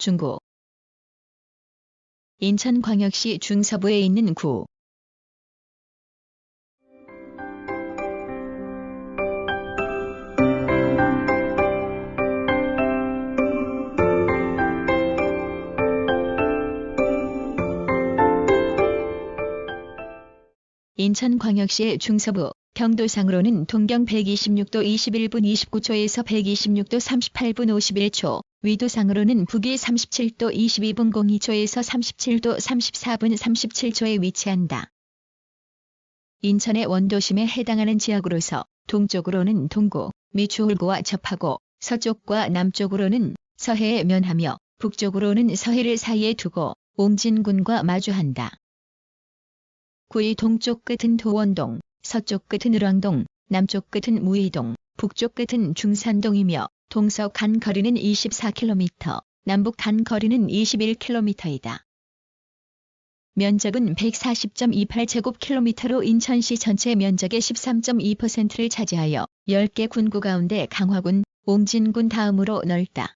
중구. 인천광역시 중서부에 있는 구. 인천광역시의 중서부, 경도상으로는 동경 126도 21분 29초에서 126도 38분 51초, 위도상으로는 북위 37도 22분 02초에서 37도 34분 37초에 위치한다. 인천의 원도심에 해당하는 지역으로서 동쪽으로는 동구, 미추홀구와 접하고 서쪽과 남쪽으로는 서해에 면하며 북쪽으로는 서해를 사이에 두고 옹진군과 마주한다. 구의 동쪽 끝은 도원동, 서쪽 끝은 을왕동, 남쪽 끝은 무의동, 북쪽 끝은 중산동이며 동서 간 거리는 24km, 남북 간 거리는 21km이다. 면적은 140.28제곱킬로미터로 인천시 전체 면적의 13.2%를 차지하여 10개 군구 가운데 강화군, 옹진군 다음으로 넓다.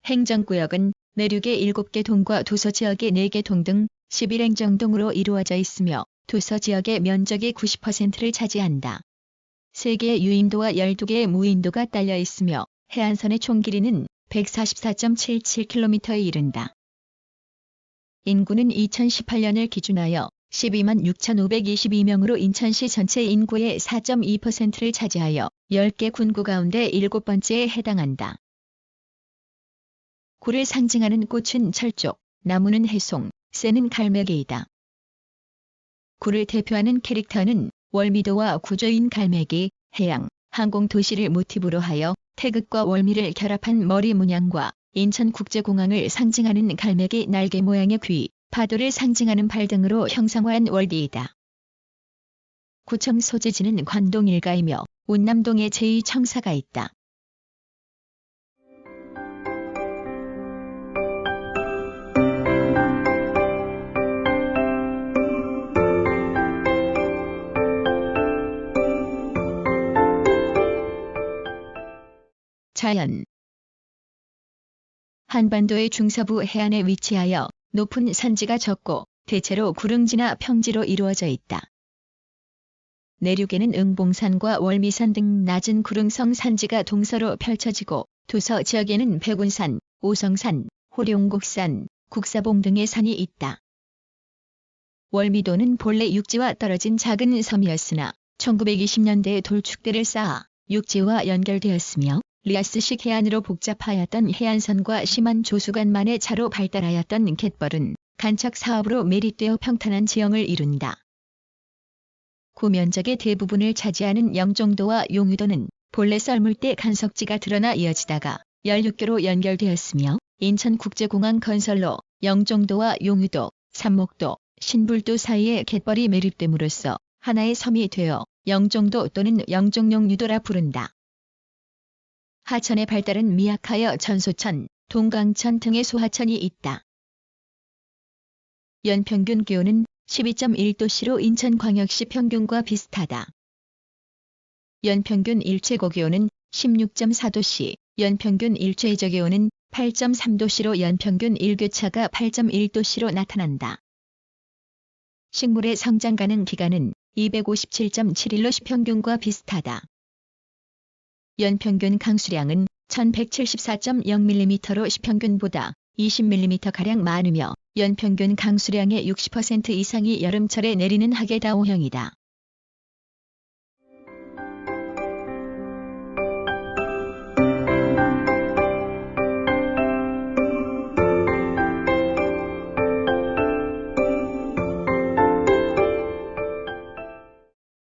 행정구역은 내륙의 7개 동과 도서지역의 4개 동 등 11행정동으로 이루어져 있으며 도서지역의 면적의 90%를 차지한다. 3개의 유인도와 12개의 무인도가 딸려 있으며 해안선의 총 길이는 144.77km에 이른다. 인구는 2018년을 기준하여 12만 6,522명으로 인천시 전체 인구의 4.2%를 차지하여 10개 군구 가운데 7번째에 해당한다. 구를 상징하는 꽃은 철쪽, 나무는 해송, 새는 갈매기이다. 구를 대표하는 캐릭터는 월미도와 구조인 갈매기, 해양, 항공 도시를 모티브로 하여 태극과 월미를 결합한 머리 문양과 인천국제공항을 상징하는 갈매기 날개 모양의 귀, 파도를 상징하는 발 등으로 형상화한 월디이다. 구청 소재지는 관동 일가이며 운남동에 제2청사가 있다. 자연. 한반도의 중서부 해안에 위치하여 높은 산지가 적고 대체로 구릉지나 평지로 이루어져 있다. 내륙에는 응봉산과 월미산 등 낮은 구릉성 산지가 동서로 펼쳐지고 도서 지역에는 백운산, 오성산, 호룡곡산, 국사봉 등의 산이 있다. 월미도는 본래 육지와 떨어진 작은 섬이었으나 1920년대에 돌축대를 쌓아 육지와 연결되었으며 리아스식 해안으로 복잡하였던 해안선과 심한 조수간만의 차로 발달하였던 갯벌은 간척 사업으로 매립되어 평탄한 지형을 이룬다. 구 면적의 대부분을 차지하는 영종도와 용유도는 본래 썰물대 간석지가 드러나 이어지다가 16개로 연결되었으며 인천국제공항 건설로 영종도와 용유도, 삼목도, 신불도 사이에 갯벌이 매립됨으로써 하나의 섬이 되어 영종도 또는 영종용유도라 부른다. 하천의 발달은 미약하여 전소천, 동강천 등의 소하천이 있다. 연평균 기온은 12.1도씨로 인천광역시 평균과 비슷하다. 연평균 일최고 기온은 16.4도씨, 연평균 일최저 기온은 8.3도씨로 연평균 일교차가 8.1도씨로 나타난다. 식물의 성장 가능 기간은 257.7일로 시평균과 비슷하다. 연평균 강수량은 1174.0mm로 시평균보다 20mm가량 많으며 연평균 강수량의 60% 이상이 여름철에 내리는 하계다오형이다.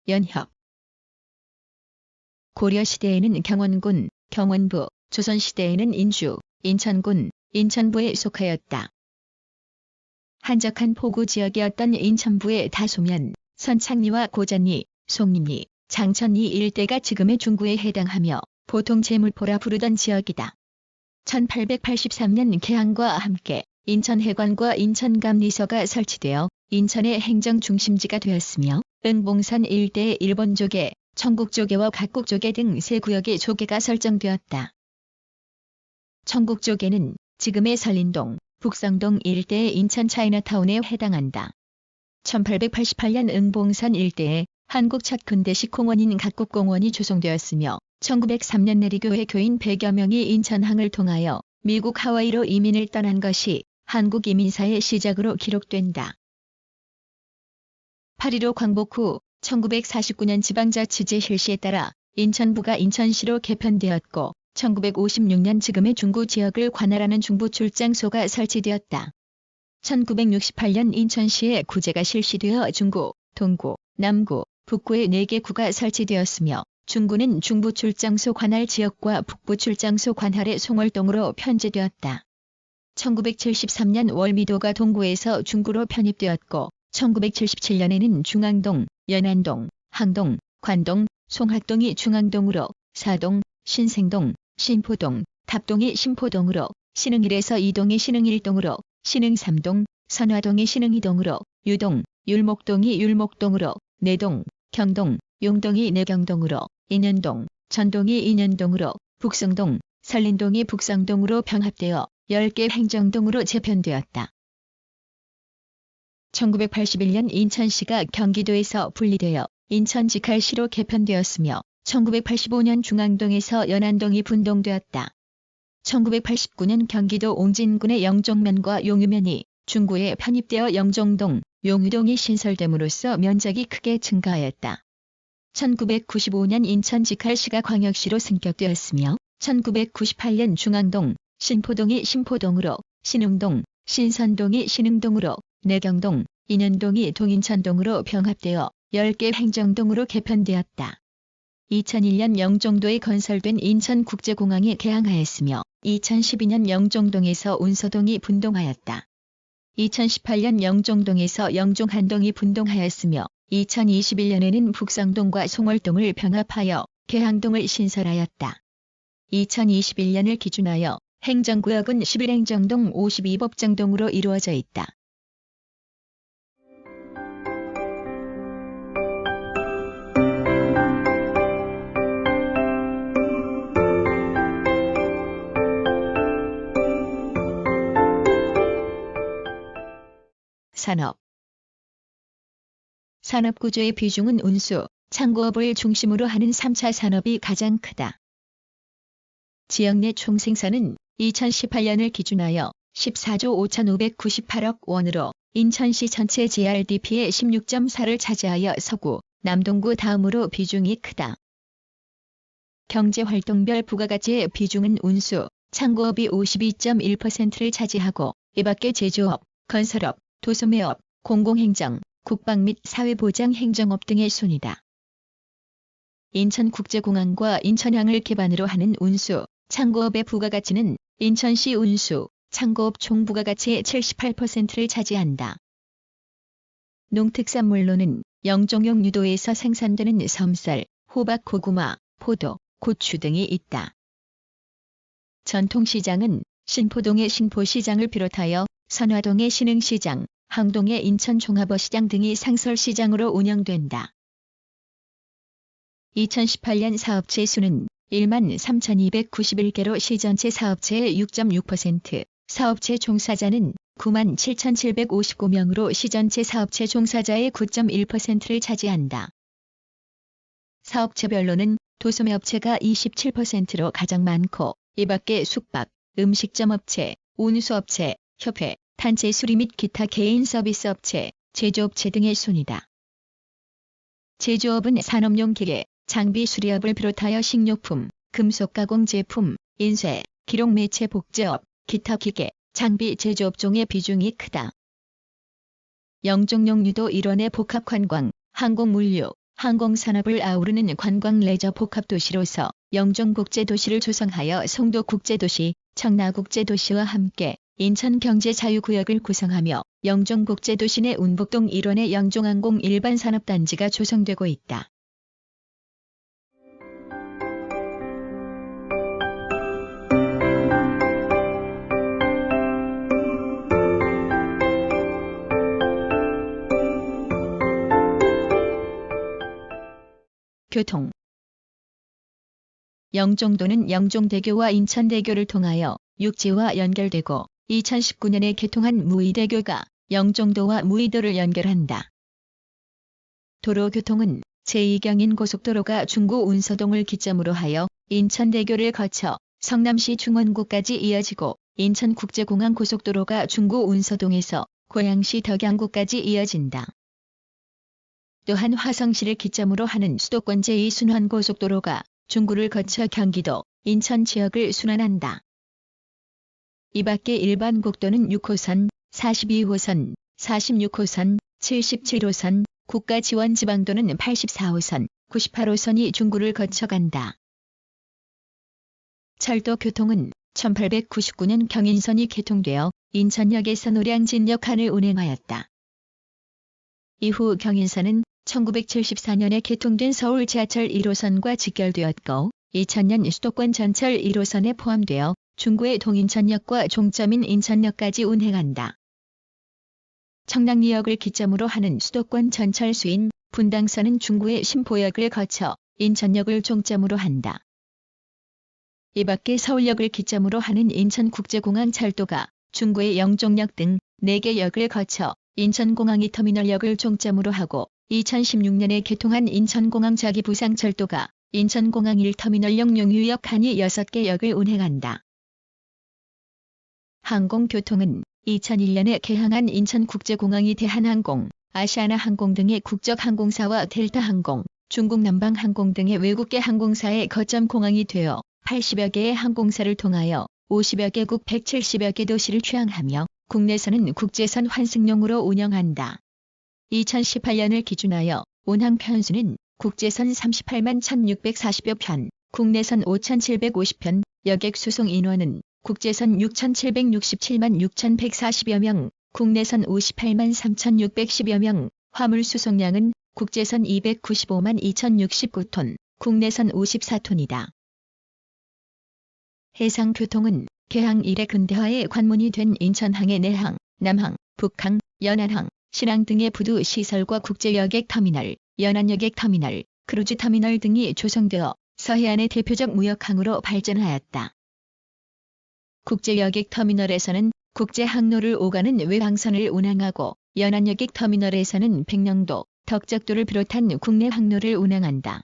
연협. 고려시대에는 경원군, 경원부, 조선시대에는 인주, 인천군, 인천부에 속하였다. 한적한 포구 지역이었던 인천부의 다소면, 선창리와 고잔리, 송림리, 장천리 일대가 지금의 중구에 해당하며 보통 제물포라 부르던 지역이다. 1883년 개항과 함께 인천해관과 인천감리서가 설치되어 인천의 행정 중심지가 되었으며 응봉산 일대의 일본조계, 청국조계와 각국조계 등 세 구역의 조계가 설정되었다. 청국조계는 지금의 설린동, 북성동 일대의 인천 차이나타운에 해당한다. 1888년 응봉산 일대에 한국 첫 근대식 공원인 각국공원이 조성되었으며 1903년 내리교회 교인 100여 명이 인천항을 통하여 미국 하와이로 이민을 떠난 것이 한국 이민사의 시작으로 기록된다. 8.15 광복 후 1949년 지방자치제 실시에 따라 인천부가 인천시로 개편되었고 1956년 지금의 중구 지역을 관할하는 중부출장소가 설치되었다. 1968년 인천시에 구제가 실시되어 중구, 동구, 남구, 북구의 4개 구가 설치되었으며 중구는 중부출장소 관할 지역과 북부출장소 관할의 송월동으로 편제되었다. 1973년 월미도가 동구에서 중구로 편입되었고 1977년에는 중앙동, 연안동, 항동, 관동, 송학동이 중앙동으로, 사동, 신생동, 신포동, 답동이 신포동으로, 신흥1에서 이동이 신흥1동으로, 신흥 3동, 선화동이 신흥 2동으로, 유동, 율목동이 율목동으로, 내동, 경동, 용동이 내경동으로, 인현동, 전동이 인현동으로, 북성동, 설린동이 북성동으로 병합되어 10개 행정동으로 재편되었다. 1981년 인천시가 경기도에서 분리되어 인천직할시로 개편되었으며 1985년 중앙동에서 연안동이 분동되었다. 1989년 경기도 옹진군의 영종면과 용유면이 중구에 편입되어 영종동, 용유동이 신설됨으로써 면적이 크게 증가하였다. 1995년 인천직할시가 광역시로 승격되었으며 1998년 중앙동, 신포동이 신포동으로, 신흥동, 신선동이 신흥동으로, 내경동, 인현동이 동인천동으로 병합되어 10개 행정동으로 개편되었다. 2001년 영종도에 건설된 인천국제공항이 개항하였으며 2012년 영종동에서 운서동이 분동하였다. 2018년 영종동에서 영종한동이 분동하였으며 2021년에는 북성동과 송월동을 병합하여 개항동을 신설하였다. 2021년을 기준하여 행정구역은 11행정동 52법정동으로 이루어져 있다. 산업. 산업구조의 비중은 운수, 창고업을 중심으로 하는 3차 산업이 가장 크다. 지역 내 총생산은 2018년을 기준하여 14조 5,598억 원으로 인천시 전체 GRDP의 16.4를 차지하여 서구, 남동구 다음으로 비중이 크다. 경제활동별 부가가치의 비중은 운수, 창고업이 52.1%를 차지하고 이 밖에 제조업, 건설업, 도소매업, 공공행정, 국방 및 사회보장 행정업 등의 순이다. 인천국제공항과 인천항을 기반으로 하는 운수, 창고업의 부가가치는 인천시 운수, 창고업 총 부가가치의 78%를 차지한다. 농특산물로는 영종용 유도에서 생산되는 섬쌀, 호박, 고구마, 포도, 고추 등이 있다. 전통시장은 신포동의 신포시장을 비롯하여 선화동의 신흥시장, 항동의 인천종합어시장 등이 상설시장으로 운영된다. 2018년 사업체 수는 13,291개로 시전체 사업체의 6.6%, 사업체 종사자는 97,759명으로 시전체 사업체 종사자의 9.1%를 차지한다. 사업체별로는 도소매업체가 27%로 가장 많고 이 밖에 숙박, 음식점업체, 운수업체, 협회, 단체 수리 및 기타 개인 서비스업체, 제조업체 등의 순이다. 제조업은 산업용 기계, 장비 수리업을 비롯하여 식료품, 금속 가공 제품, 인쇄, 기록 매체 복제업, 기타 기계, 장비 제조업종의 비중이 크다. 영종용 유도 일원의 복합관광, 항공물류, 항공산업을 아우르는 관광 레저 복합도시로서 영종국제도시를 조성하여 송도국제도시, 청라국제도시와 함께 인천경제자유구역을 구성하며 영종국제도시 내 운북동 일원의 영종항공 일반산업단지가 조성되고 있다. 교통. 영종도는 영종대교와 인천대교를 통하여 육지와 연결되고 2019년에 개통한 무의대교가 영종도와 무의도를 연결한다. 도로교통은 제2경인고속도로가 중구 운서동을 기점으로 하여 인천대교를 거쳐 성남시 중원구까지 이어지고 인천국제공항 고속도로가 중구 운서동에서 고양시 덕양구까지 이어진다. 또한 화성시를 기점으로 하는 수도권 제2순환고속도로가 중구를 거쳐 경기도, 인천 지역을 순환한다. 이 밖에 일반 국도는 6호선, 42호선, 46호선, 77호선, 국가지원지방도는 84호선, 98호선이 중구를 거쳐간다. 철도 교통은 1899년 경인선이 개통되어 인천역에서 노량진역간을 운행하였다. 이후 경인선은 1974년에 개통된 서울 지하철 1호선과 직결되었고 2000년 수도권 전철 1호선에 포함되어 중구의 동인천역과 종점인 인천역까지 운행한다. 청량리역을 기점으로 하는 수도권 전철수인 분당선은 중구의 신포역을 거쳐 인천역을 종점으로 한다. 이 밖에 서울역을 기점으로 하는 인천국제공항 철도가 중구의 영종역 등 4개 역을 거쳐 인천공항 2터미널역을 종점으로 하고 2016년에 개통한 인천공항 자기부상철도가 인천공항 1터미널역 용유역 간이 6개 역을 운행한다. 항공교통은 2001년에 개항한 인천국제공항이 대한항공, 아시아나항공 등의 국적항공사와 델타항공, 중국 남방항공 등의 외국계 항공사의 거점 공항이 되어 80여 개의 항공사를 통하여 50여 개국 170여 개 도시를 취항하며 국내선은 국제선 환승용으로 운영한다. 2018년을 기준하여 운항 편수는 국제선 38만 1640여 편, 국내선 5750편, 여객 수송 인원은 국제선 6767만 6140여 명, 국내선 58만 3610여 명, 화물 수송량은 국제선 295만 2069톤, 국내선 54톤이다. 해상교통은 개항 이래 근대화의 관문이 된 인천항의 내항, 남항, 북항, 연안항, 신항 등의 부두 시설과 국제여객터미널, 연안여객터미널, 크루즈터미널 등이 조성되어 서해안의 대표적 무역항으로 발전하였다. 국제여객터미널에서는 국제항로를 오가는 외항선을 운항하고 연안여객터미널에서는 백령도, 덕적도를 비롯한 국내 항로를 운항한다.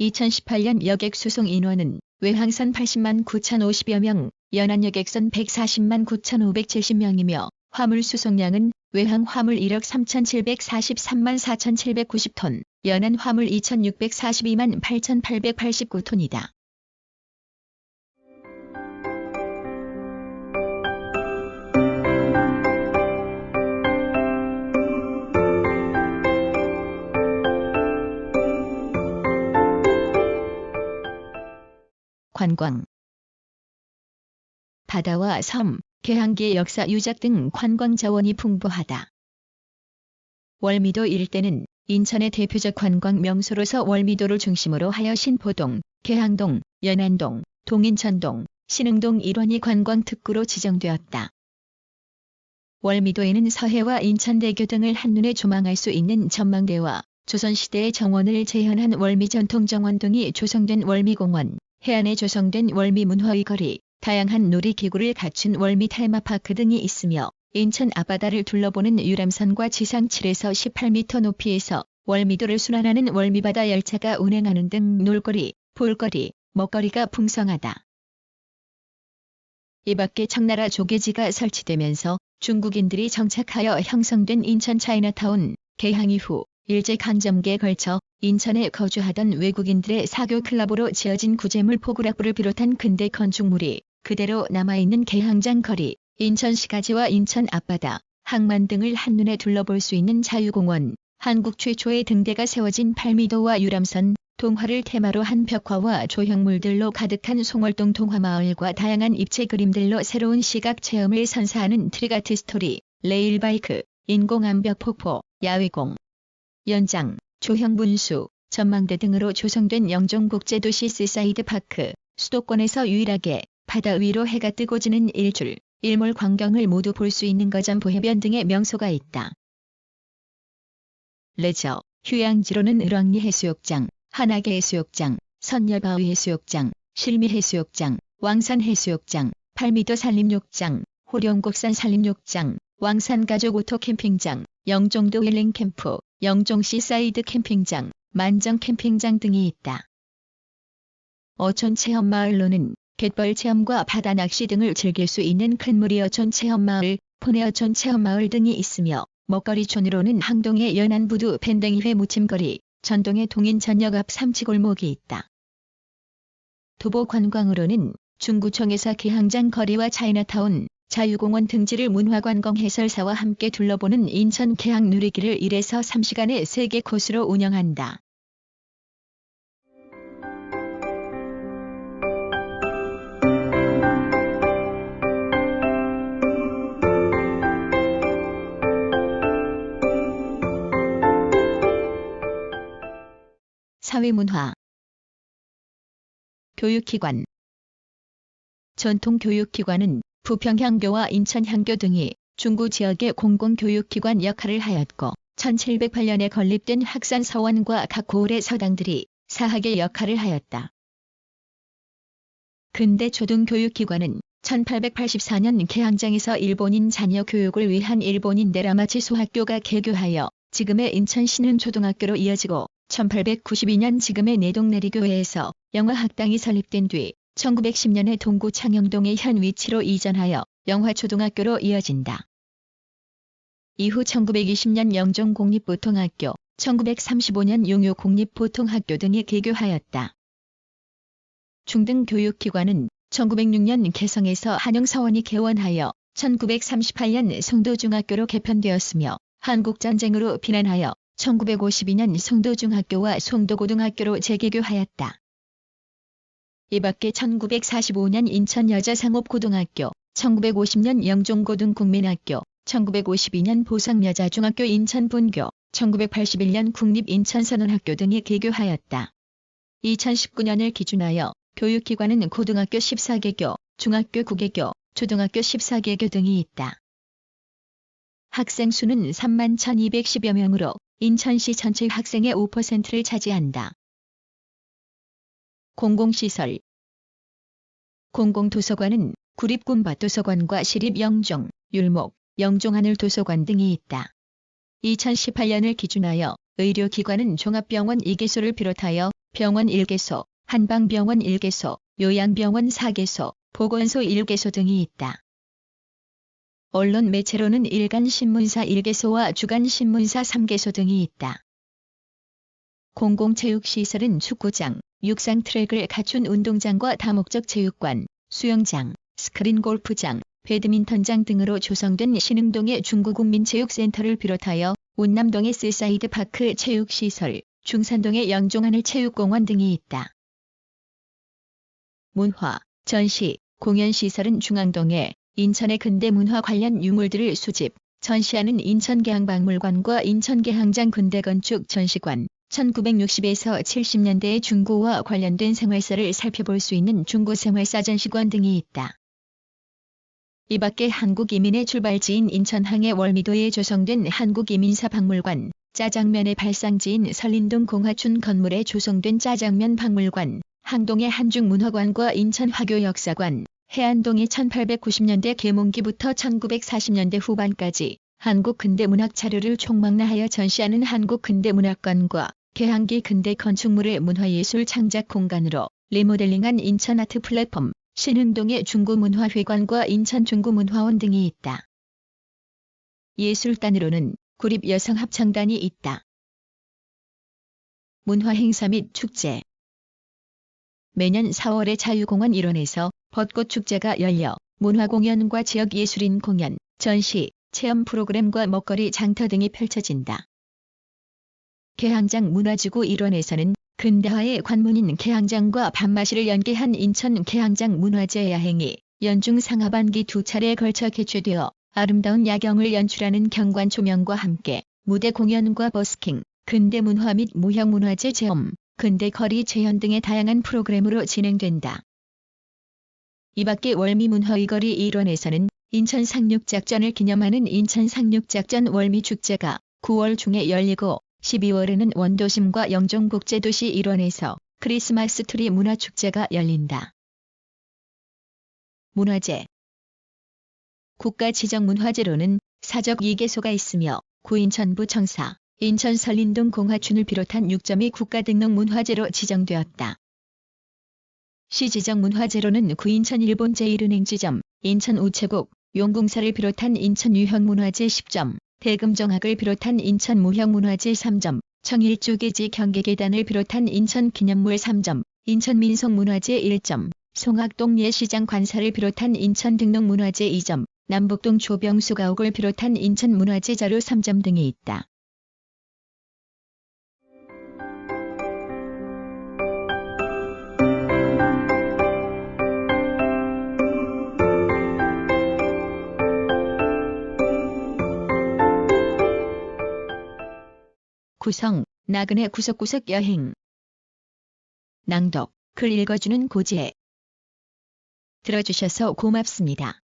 2018년 여객 수송 인원은 외항선 80만 9,050여 명, 연안여객선 140만 9,570명이며 화물 수송량은 외항 화물 1억 3,743만 4,790톤, 연안 화물 2,642만 8,889톤이다. 관광. 바다와 섬, 개항기의 역사 유적 등 관광 자원이 풍부하다. 월미도 일대는 인천의 대표적 관광 명소로서 월미도를 중심으로 하여 신포동, 개항동, 연안동, 동인천동, 신흥동 일원이 관광특구로 지정되었다. 월미도에는 서해와 인천대교 등을 한눈에 조망할 수 있는 전망대와 조선시대의 정원을 재현한 월미전통정원 등이 조성된 월미공원, 해안에 조성된 월미문화의 거리, 다양한 놀이기구를 갖춘 월미 테마파크 등이 있으며 인천 앞바다를 둘러보는 유람선과 지상 7에서 18m 높이에서 월미도를 순환하는 월미바다 열차가 운행하는 등 놀거리, 볼거리, 먹거리가 풍성하다. 이 밖에 청나라 조개지가 설치되면서 중국인들이 정착하여 형성된 인천 차이나타운, 개항 이후 일제강점기에 걸쳐 인천에 거주하던 외국인들의 사교 클럽으로 지어진 구제물 포구락부를 비롯한 근대 건축물이 그대로 남아있는 개항장 거리, 인천시가지와 인천 앞바다, 항만 등을 한눈에 둘러볼 수 있는 자유공원, 한국 최초의 등대가 세워진 팔미도와 유람선, 동화를 테마로 한 벽화와 조형물들로 가득한 송월동 동화마을과 다양한 입체 그림들로 새로운 시각 체험을 선사하는 트리가트 스토리, 레일바이크, 인공암벽 폭포, 야외공, 연장, 조형 분수, 전망대 등으로 조성된 영종국제도시 시사이드 파크, 수도권에서 유일하게 바다 위로 해가 뜨고 지는 일출, 일몰 광경을 모두 볼 수 있는 거점포 해변 등의 명소가 있다. 레저, 휴양지로는 을왕리 해수욕장, 한악의 해수욕장, 선녀바위 해수욕장, 실미 해수욕장, 왕산 해수욕장, 팔미도 산림욕장, 호령곡산 산림욕장, 왕산가족 오토캠핑장, 영종도 힐링캠프, 영종시사이드 캠핑장, 만정 캠핑장 등이 있다. 어촌체험마을로는 갯벌 체험과 바다 낚시 등을 즐길 수 있는 큰무리 어촌체험마을, 포내 어촌체험마을 등이 있으며 먹거리촌으로는 항동의 연안부두 밴댕이회 무침거리, 전동의 동인 전역 앞 삼치골목이 있다. 도보관광으로는 중구청에서 기항장 거리와 차이나타운, 자유공원 등지를 문화관광 해설사와 함께 둘러보는 인천 계항 누리기를 1에서 3시간의 3개 코스로 운영한다. 사회문화 교육기관 전통교육기관은 부평향교와 인천향교 등이 중구 지역의 공공교육기관 역할을 하였고 1708년에 건립된 학산서원과 각 고을의 서당들이 사학의 역할을 하였다. 근대 초등교육기관은 1884년 개항장에서 일본인 자녀 교육을 위한 일본인 내라마치 소학교가 개교하여 지금의 인천 신흥초등학교로 이어지고 1892년 지금의 내동내리교회에서 영화학당이 설립된 뒤 1910년에 동구 창영동의 현 위치로 이전하여 영화초등학교로 이어진다. 이후 1920년 영종공립보통학교, 1935년 용요공립보통학교 등이 개교하였다. 중등교육기관은 1906년 개성에서 한영서원이 개원하여 1938년 송도중학교로 개편되었으며 한국전쟁으로 피난하여 1952년 송도중학교와 송도고등학교로 재개교하였다. 이 밖에 1945년 인천여자상업고등학교, 1950년 영종고등국민학교, 1952년 보성여자중학교 인천분교, 1981년 국립인천선언학교 등이 개교하였다. 2019년을 기준하여 교육기관은 고등학교 14개교, 중학교 9개교, 초등학교 14개교 등이 있다. 학생 수는 31,210여 명으로 인천시 전체 학생의 5%를 차지한다. 공공시설 공공도서관은 구립군밭도서관과 시립영종, 율목, 영종하늘도서관 등이 있다. 2018년을 기준하여 의료기관은 종합병원 2개소를 비롯하여 병원 1개소, 한방병원 1개소, 요양병원 4개소, 보건소 1개소 등이 있다. 언론 매체로는 일간신문사 1개소와 주간신문사 3개소 등이 있다. 공공체육시설은 축구장, 육상트랙을 갖춘 운동장과 다목적 체육관, 수영장, 스크린 골프장, 배드민턴장 등으로 조성된 신흥동의 중구국민체육센터를 비롯하여 운남동의 시사이드 파크 체육시설, 중산동의 영종하늘 체육공원 등이 있다. 문화, 전시, 공연시설은 중앙동에 인천의 근대문화 관련 유물들을 수집, 전시하는 인천계항박물관과 인천계항장 근대건축 전시관, 1960에서 70년대의 중구와 관련된 생활사를 살펴볼 수 있는 중구생활사전시관 등이 있다. 이 밖에 한국이민의 출발지인 인천항의 월미도에 조성된 한국이민사박물관, 짜장면의 발상지인 설린동 공화춘 건물에 조성된 짜장면 박물관, 항동의 한중문화관과 인천화교역사관, 해안동의 1890년대 개몽기부터 1940년대 후반까지 한국 근대문학 자료를 총망라하여 전시하는 한국근대문학관과 개항기 근대 건축물의 문화예술 창작 공간으로 리모델링한 인천아트 플랫폼, 신흥동의 중구문화회관과 인천중구문화원 등이 있다. 예술단으로는 구립여성합창단이 있다. 문화행사 및 축제 매년 4월에 자유공원 일원에서 벚꽃축제가 열려 문화공연과 지역예술인 공연, 전시, 체험 프로그램과 먹거리 장터 등이 펼쳐진다. 개항장 문화지구 일원에서는 근대화의 관문인 개항장과 밤마시를 연계한 인천 개항장 문화제 야행이 연중 상하반기 2차례에 걸쳐 개최되어 아름다운 야경을 연출하는 경관 조명과 함께 무대 공연과 버스킹, 근대문화 및 무형문화재 체험, 근대거리 재현 등의 다양한 프로그램으로 진행된다. 이 밖에 월미문화의거리 일원에서는 인천 상륙작전을 기념하는 인천 상륙작전 월미축제가 9월 중에 열리고 12월에는 원도심과 영종국제도시 일원에서 크리스마스 트리 문화축제가 열린다. 문화재 국가지정문화재로는 사적 2개소가 있으며 구인천부 청사, 인천 설린동 공화춘을 비롯한 6점이 국가등록문화재로 지정되었다. 시지정문화재로는 구인천 일본 제1은행지점, 인천 우체국, 용궁사를 비롯한 인천 유형문화재 10점, 대금정학을 비롯한 인천 무형문화재 3점, 청일조계지 경계계단을 비롯한 인천 기념물 3점, 인천 민속문화재 1점, 송악동 예시장 관사를 비롯한 인천 등록문화재 2점, 남북동 조병수 가옥을 비롯한 인천 문화재 자료 3점 등이 있다. 구성, 나그네 구석구석 여행. 낭독, 글 읽어주는 고지혜. 들어주셔서 고맙습니다.